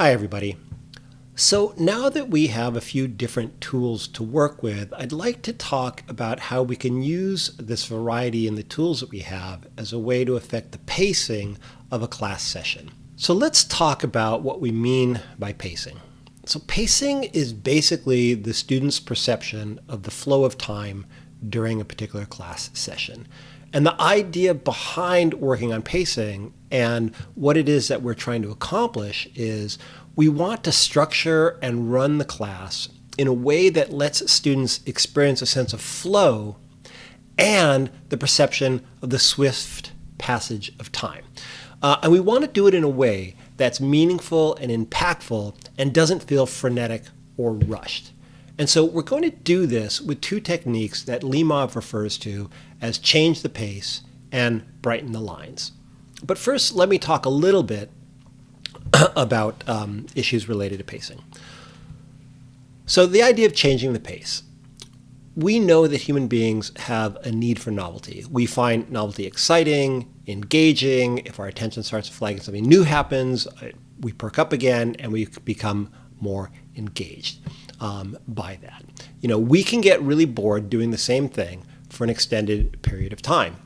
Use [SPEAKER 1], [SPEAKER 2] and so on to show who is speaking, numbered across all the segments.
[SPEAKER 1] Hi, everybody. So now that we have a few different tools to work with, I'd like to talk about how we can use this variety in the tools that we have as a way to affect the pacing of a class session. So let's talk about what we mean by pacing. So pacing is basically the student's perception of the flow of time during a particular class session. And the idea behind working on pacing and what it is that we're trying to accomplish is we want to structure and run the class in a way that lets students experience a sense of flow and the perception of the swift passage of time. And we want to do it in a way that's meaningful and impactful and doesn't feel frenetic or rushed. And so we're going to do this with two techniques that Limov refers to as change the pace and brighten the lines. But first, let me talk a little bit about issues related to pacing. So the idea of changing the pace. We know that human beings have a need for novelty. We find novelty exciting, engaging. If our attention starts to flag and something new happens, we perk up again and we become more engaged by that. We can get really bored doing the same thing for an extended period of time.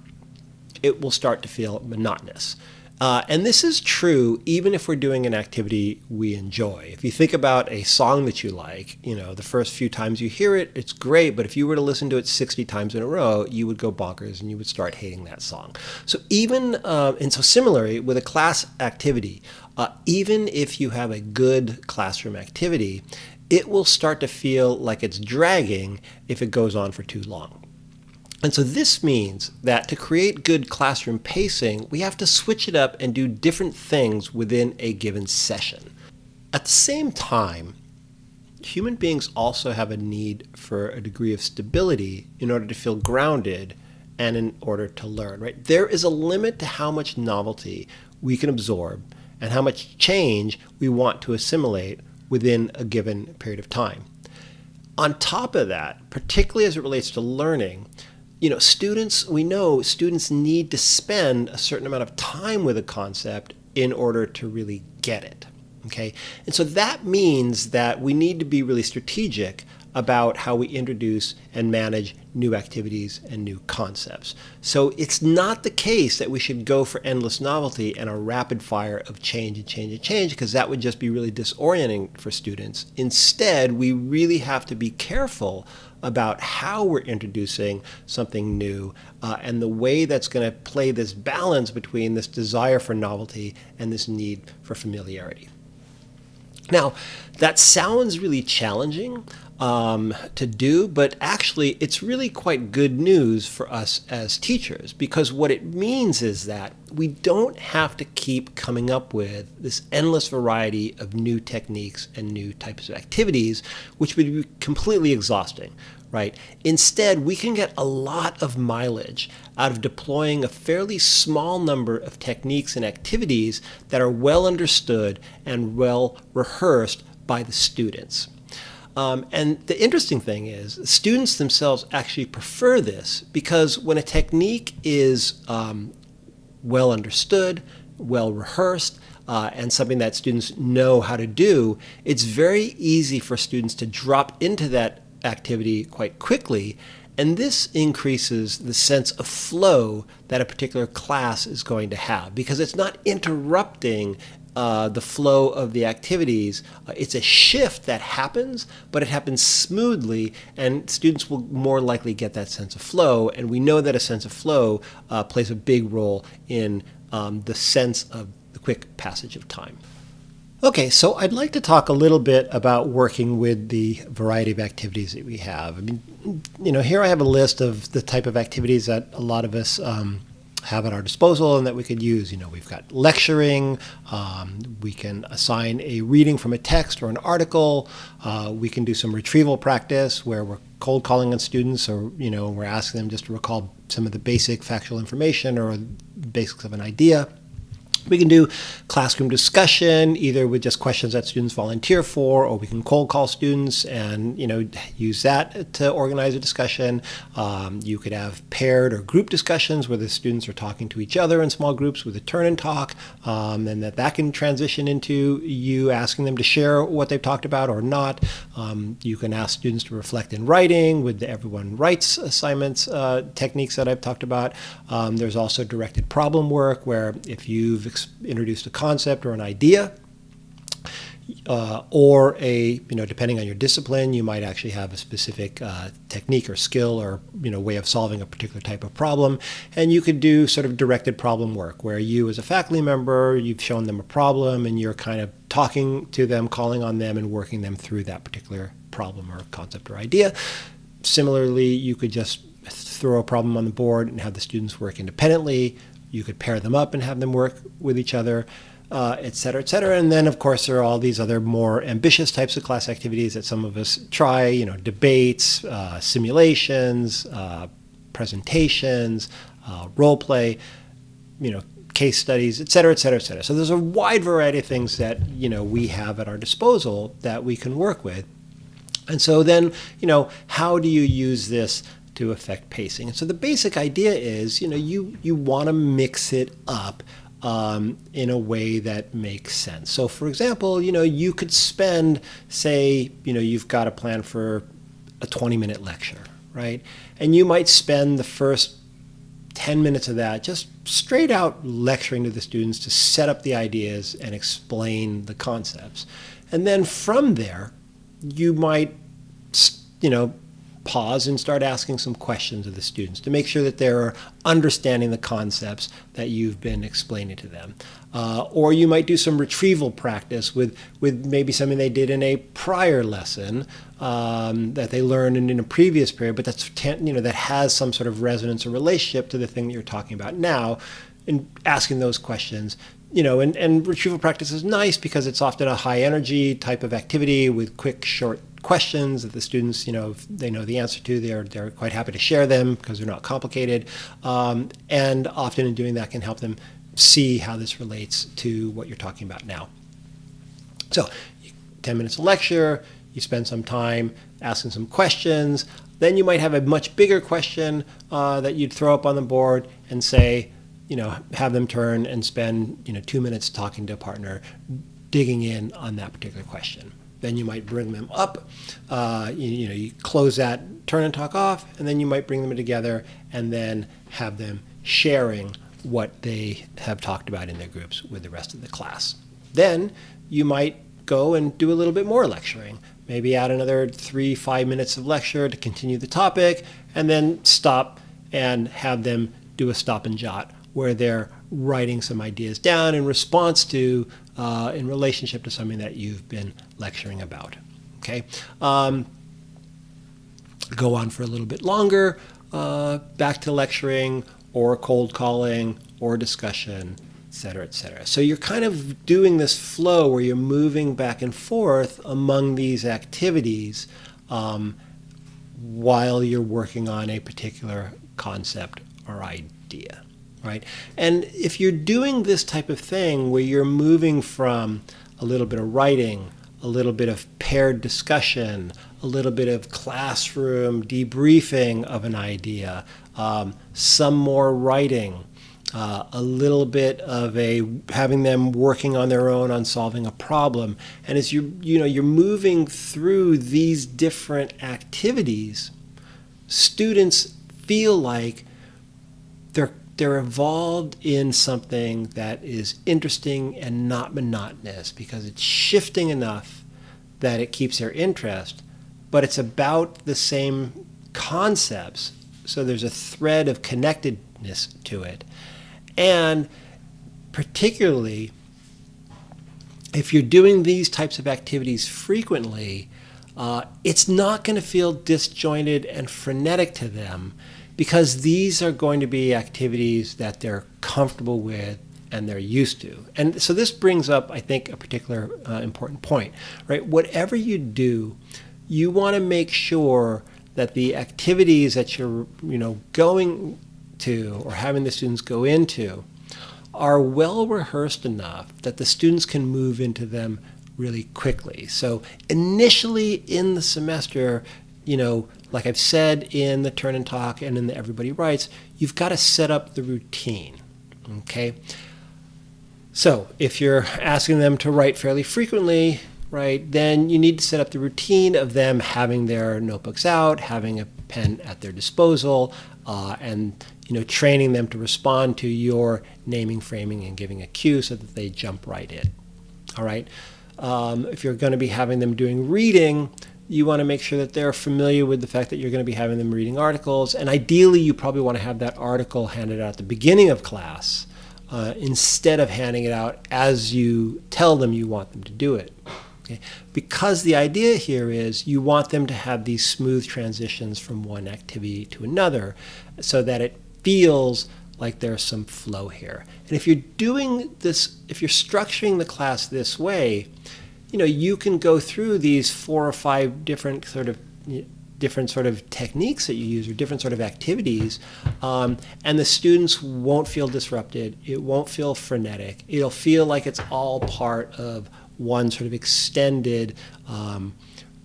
[SPEAKER 1] It will start to feel monotonous. And this is true even if we're doing an activity we enjoy. If you think about a song that you like, the first few times you hear it, it's great, but if you were to listen to it 60 times in a row, you would go bonkers and you would start hating that song. So similarly, with a class activity, even if you have a good classroom activity, it will start to feel like it's dragging if it goes on for too long. And so this means that to create good classroom pacing, we have to switch it up and do different things within a given session. At the same time, human beings also have a need for a degree of stability in order to feel grounded and in order to learn, right? There is a limit to how much novelty we can absorb and how much change we want to assimilate within a given period of time. On top of that, particularly as it relates to learning, students need to spend a certain amount of time with a concept in order to really get it. Okay? And so that means that we need to be really strategic about how we introduce and manage new activities and new concepts. So it's not the case that we should go for endless novelty and a rapid fire of change and change and change, because that would just be really disorienting for students. Instead, we really have to be careful about how we're introducing something new and the way that's going to play this balance between this desire for novelty and this need for familiarity. Now, that sounds really challenging to do, but actually it's really quite good news for us as teachers, because what it means is that we don't have to keep coming up with this endless variety of new techniques and new types of activities, which would be completely exhausting, right? Instead, we can get a lot of mileage out of deploying a fairly small number of techniques and activities that are well understood and well rehearsed by the students. And the interesting thing is, students themselves actually prefer this, because when a technique is well understood, well rehearsed, and something that students know how to do, it's very easy for students to drop into that activity quite quickly. And this increases the sense of flow that a particular class is going to have, because it's not interrupting the flow of the activities. It's a shift that happens, but it happens smoothly, and students will more likely get that sense of flow. And we know that a sense of flow plays a big role in the sense of the quick passage of time. Okay, so I'd like to talk a little bit about working with the variety of activities that we have. Here I have a list of the type of activities that a lot of us have at our disposal and that we could use. We've got lecturing, we can assign a reading from a text or an article, we can do some retrieval practice where we're cold calling on students, or we're asking them just to recall some of the basic factual information or basics of an idea. We can do classroom discussion, either with just questions that students volunteer for, or we can cold call students and use that to organize a discussion. You could have paired or group discussions where the students are talking to each other in small groups with a turn and talk, and that can transition into you asking them to share what they've talked about or not. You can ask students to reflect in writing with the everyone writes assignments techniques that I've talked about. There's also directed problem work where if you've introduced a concept or an idea, or depending on your discipline, you might actually have a specific technique or skill or way of solving a particular type of problem, and you could do sort of directed problem work where you, as a faculty member, you've shown them a problem and you're kind of talking to them, calling on them, and working them through that particular problem or concept or idea. Similarly, you could just throw a problem on the board and have the students work independently. You could pair them up and have them work with each other, et cetera, et cetera. And then, of course, there are all these other more ambitious types of class activities that some of us try, debates, simulations, presentations, role play, case studies, et cetera, et cetera, et cetera. So there's a wide variety of things that, we have at our disposal that we can work with. And so then, how do you use this to affect pacing? And so the basic idea is, you want to mix it up in a way that makes sense. So for example, you could spend, say, you've got a plan for a 20-minute lecture, right? And you might spend the first 10 minutes of that just straight out lecturing to the students to set up the ideas and explain the concepts. And then from there, you might, pause and start asking some questions of the students to make sure that they're understanding the concepts that you've been explaining to them. Or you might do some retrieval practice with maybe something they did in a prior lesson that they learned in a previous period, but that has some sort of resonance or relationship to the thing that you're talking about now, and asking those questions. And retrieval practice is nice because it's often a high energy type of activity with quick, short questions that the students, if they know the answer to, they're quite happy to share them because they're not complicated. And often in doing that can help them see how this relates to what you're talking about now. So 10 minutes of lecture, you spend some time asking some questions. Then you might have a much bigger question that you'd throw up on the board and say, have them turn and spend 2 minutes talking to a partner, digging in on that particular question. Then you might bring them up, you close that turn and talk off, and then you might bring them together and then have them sharing what they have talked about in their groups with the rest of the class. Then you might go and do a little bit more lecturing, maybe add another 3-5 minutes of lecture to continue the topic, and then stop and have them do a stop and jot where they're writing some ideas down in response to, in relationship to something that you've been lecturing about. Okay, go on for a little bit longer, back to lecturing or cold calling or discussion, et cetera, et cetera. So you're kind of doing this flow where you're moving back and forth among these activities while you're working on a particular concept or idea. Right? And if you're doing this type of thing where you're moving from a little bit of writing, a little bit of paired discussion, a little bit of classroom debriefing of an idea, some more writing, a little bit of having them working on their own on solving a problem, and as you're moving through these different activities, students feel like they're involved in something that is interesting and not monotonous because it's shifting enough that it keeps their interest, but it's about the same concepts, so there's a thread of connectedness to it. And particularly, if you're doing these types of activities frequently, it's not going to feel disjointed and frenetic to them, because these are going to be activities that they're comfortable with and they're used to. And so this brings up, I think, a particular important point, right? Whatever you do, you want to make sure that the activities that you're, going to or having the students go into are well rehearsed enough that the students can move into them really quickly. So initially in the semester, like I've said in the Turn and Talk and in the Everybody Writes, you've got to set up the routine, okay? So if you're asking them to write fairly frequently, right, then you need to set up the routine of them having their notebooks out, having a pen at their disposal, and training them to respond to your naming, framing, and giving a cue so that they jump right in. All right. If you're going to be having them doing reading, you want to make sure that they're familiar with the fact that you're going to be having them reading articles, and ideally you probably want to have that article handed out at the beginning of class instead of handing it out as you tell them you want them to do it. Okay? Because the idea here is you want them to have these smooth transitions from one activity to another so that it feels like there's some flow here. And if you're doing this, if you're structuring the class this way, you can go through these 4 or 5 different sort of techniques that you use, or different sort of activities, and the students won't feel disrupted. It won't feel frenetic. It'll feel like it's all part of one sort of extended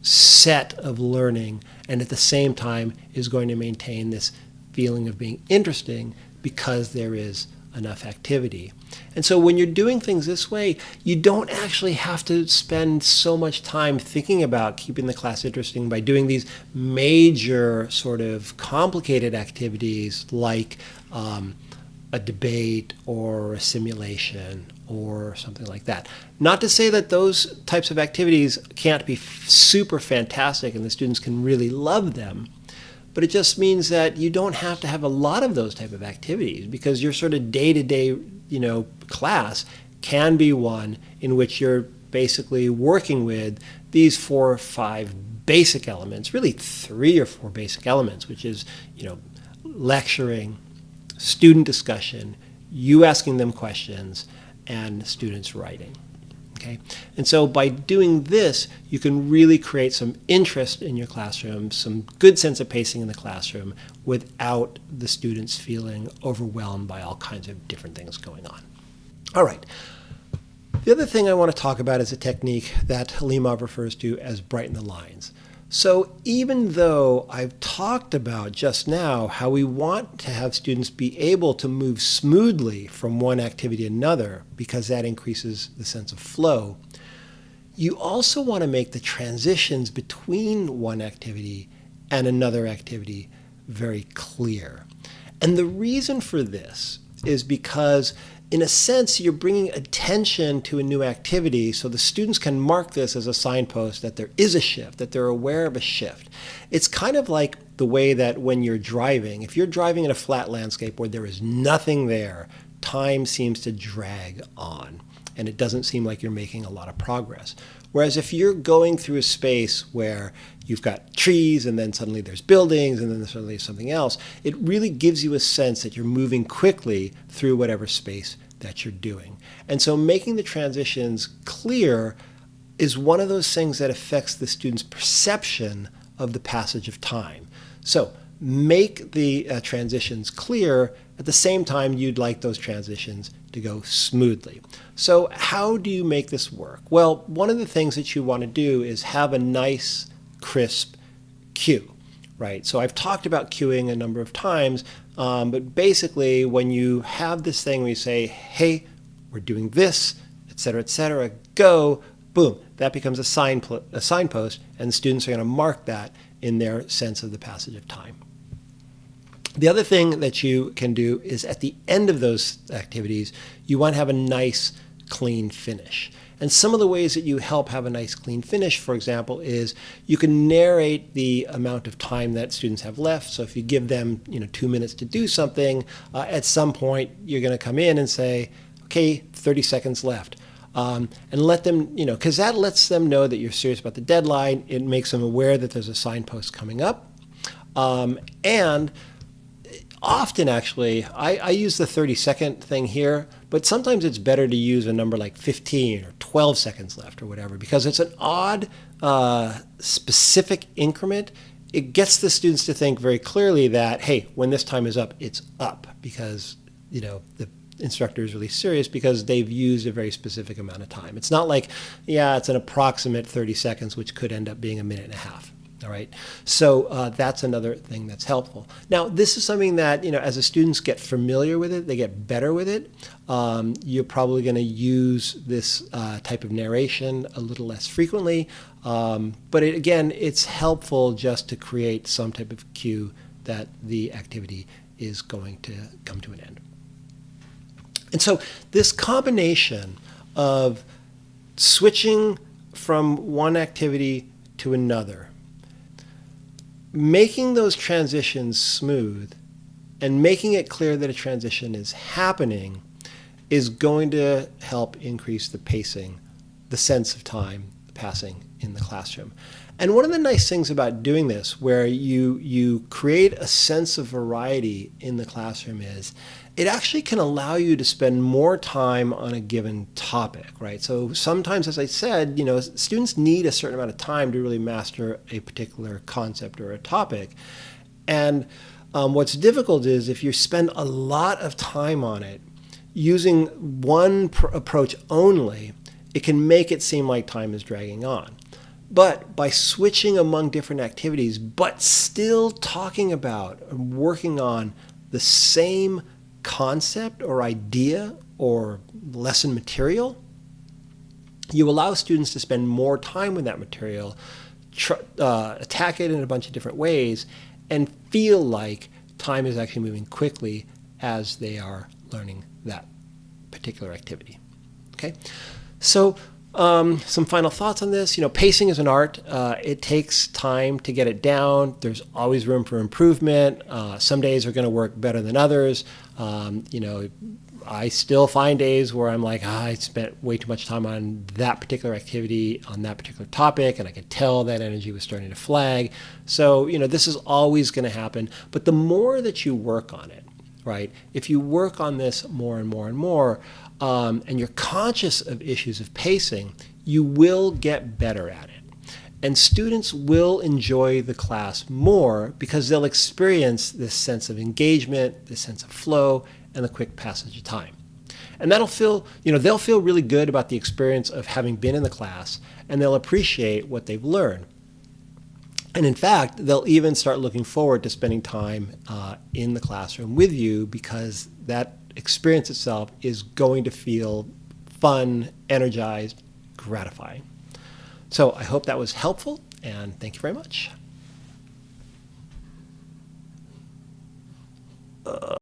[SPEAKER 1] set of learning, and at the same time is going to maintain this feeling of being interesting because there is enough activity. And so when you're doing things this way, you don't actually have to spend so much time thinking about keeping the class interesting by doing these major sort of complicated activities like a debate or a simulation or something like that. Not to say that those types of activities can't be super fantastic and the students can really love them, but it just means that you don't have to have a lot of those type of activities, because your sort of day-to-day, class can be one in which you're basically working with these 4 or 5 basic elements, really 3 or 4 basic elements, which is, lecturing, student discussion, you asking them questions, and students writing. Okay? And so by doing this, you can really create some interest in your classroom, some good sense of pacing in the classroom without the students feeling overwhelmed by all kinds of different things going on. All right. The other thing I want to talk about is a technique that Halimov refers to as brighten the lines. So even though I've talked about just now how we want to have students be able to move smoothly from one activity to another because that increases the sense of flow, you also want to make the transitions between one activity and another activity very clear. And the reason for this is because in a sense, you're bringing attention to a new activity so the students can mark this as a signpost that there is a shift, that they're aware of a shift. It's kind of like the way that when you're driving, if you're driving in a flat landscape where there is nothing there, time seems to drag on, and it doesn't seem like you're making a lot of progress. Whereas if you're going through a space where you've got trees and then suddenly there's buildings and then suddenly something else, it really gives you a sense that you're moving quickly through whatever space that you're doing. And so making the transitions clear is one of those things that affects the student's perception of the passage of time. So make the transitions clear. At the same time, you'd like those transitions to go smoothly. So how do you make this work? Well, one of the things that you want to do is have a nice, crisp cue, right? So I've talked about cueing a number of times, but basically when you have this thing where you say, hey, we're doing this, et cetera, go, boom, that becomes a signpost, and the students are going to mark that in their sense of the passage of time. The other thing that you can do is at the end of those activities, you want to have a nice, clean finish. And some of the ways that you help have a nice, clean finish, for example, is you can narrate the amount of time that students have left. So if you give them 2 minutes to do something, at some point you're going to come in and say, okay, 30 seconds left. And let them, because that lets them know that you're serious about the deadline. It makes them aware that there's a signpost coming up. And often, actually, I use the 30-second thing here, but sometimes it's better to use a number like 15 or 12 seconds left or whatever, because it's an odd, specific increment. It gets the students to think very clearly that, hey, when this time is up, it's up, because the instructor is really serious because they've used a very specific amount of time. It's not like, yeah, it's an approximate 30 seconds, which could end up being a minute and a half. All right, so that's another thing that's helpful. Now, this is something that, as the students get familiar with it, they get better with it. You're probably going to use this type of narration a little less frequently, but again, it's helpful just to create some type of cue that the activity is going to come to an end. And so this combination of switching from one activity to another, making those transitions smooth and making it clear that a transition is happening is going to help increase the pacing, the sense of time passing in the classroom. And one of the nice things about doing this, where you create a sense of variety in the classroom, is it actually can allow you to spend more time on a given topic, right? So sometimes, as I said, students need a certain amount of time to really master a particular concept or a topic. And what's difficult is if you spend a lot of time on it, using one approach only, it can make it seem like time is dragging on. But by switching among different activities, but still talking about and working on the same concept or idea or lesson material, you allow students to spend more time with that material, attack it in a bunch of different ways, and feel like time is actually moving quickly as they are learning that particular activity. Okay, so some final thoughts on this. Pacing is an art. It takes time to get it down. There's always room for improvement. Some days are going to work better than others. I still find days where I'm like, I spent way too much time on that particular activity, on that particular topic, and I could tell that energy was starting to flag. So, this is always going to happen. But the more that you work on it, right, if you work on this more and more and more, and you're conscious of issues of pacing, you will get better at it. And students will enjoy the class more because they'll experience this sense of engagement, this sense of flow, and the quick passage of time. And they'll feel really good about the experience of having been in the class, and they'll appreciate what they've learned. And in fact, they'll even start looking forward to spending time in the classroom with you, because that experience itself is going to feel fun, energized, gratifying. So I hope that was helpful, and thank you very much.